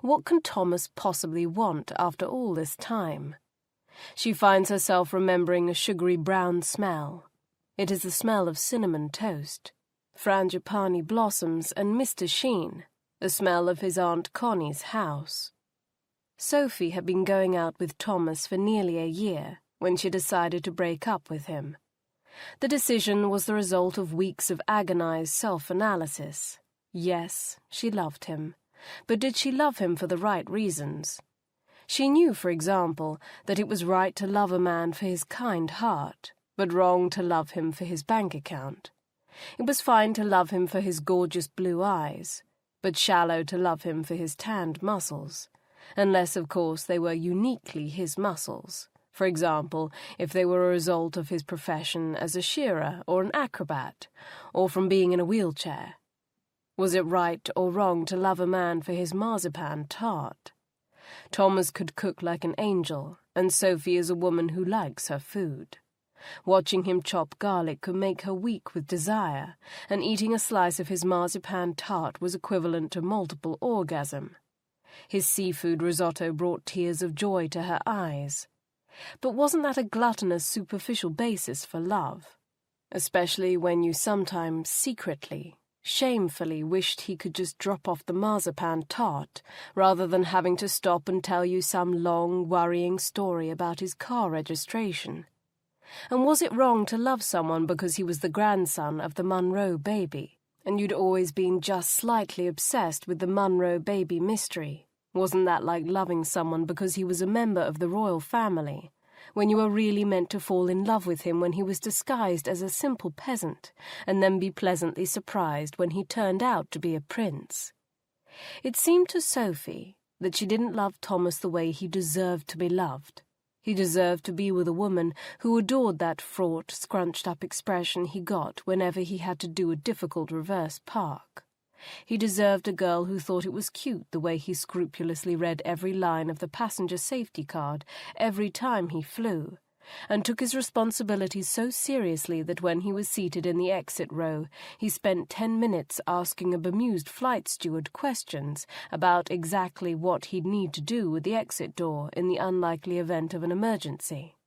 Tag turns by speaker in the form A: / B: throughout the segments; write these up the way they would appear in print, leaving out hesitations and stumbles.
A: What can Thomas possibly want after all this time? She finds herself remembering a sugary brown smell. It is the smell of cinnamon toast, frangipani blossoms and Mr. Sheen, the smell of his Aunt Connie's house. Sophie had been going out with Thomas for nearly a year when she decided to break up with him. The decision was the result of weeks of agonized self-analysis. Yes, she loved him, but did she love him for the right reasons? She knew, for example, that it was right to love a man for his kind heart, but wrong to love him for his bank account. It was fine to love him for his gorgeous blue eyes, but shallow to love him for his tanned muscles, unless, of course, they were uniquely his muscles. For example, if they were a result of his profession as a shearer or an acrobat, or from being in a wheelchair. Was it right or wrong to love a man for his marzipan tart? Thomas could cook like an angel, and Sophie is a woman who likes her food. Watching him chop garlic could make her weak with desire, and eating a slice of his marzipan tart was equivalent to multiple orgasm. His seafood risotto brought tears of joy to her eyes. But wasn't that a gluttonous, superficial basis for love? Especially when you sometimes secretly, shamefully wished he could just drop off the marzipan tart, rather than having to stop and tell you some long, worrying story about his car registration. And was it wrong to love someone because he was the grandson of the Munro Baby, and you'd always been just slightly obsessed with the Munro Baby mystery? Wasn't that like loving someone because he was a member of the royal family, when you were really meant to fall in love with him when he was disguised as a simple peasant, and then be pleasantly surprised when he turned out to be a prince? It seemed to Sophie that she didn't love Thomas the way he deserved to be loved. He deserved to be with a woman who adored that fraught, scrunched-up expression he got whenever he had to do a difficult reverse park. He deserved a girl who thought it was cute the way he scrupulously read every line of the passenger safety card every time he flew, and took his responsibilities so seriously that when he was seated in the exit row, he spent 10 minutes asking a bemused flight steward questions about exactly what he'd need to do with the exit door in the unlikely event of an emergency.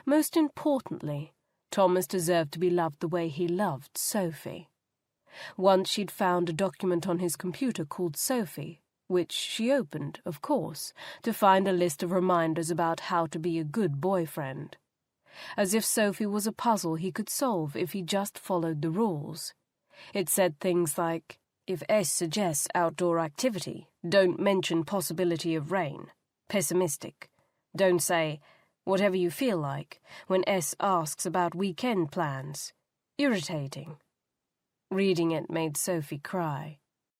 A: Most importantly, Thomas deserved to be loved the way he loved Sophie. Once she'd found a document on his computer called Sophie, which she opened, of course, to find a list of reminders about how to be a good boyfriend. As if Sophie was a puzzle he could solve if he just followed the rules. It said things like, if S suggests outdoor activity, don't mention possibility of rain. Pessimistic. Don't say, whatever you feel like, when S asks about weekend plans. Irritating. Reading it made Sophie cry.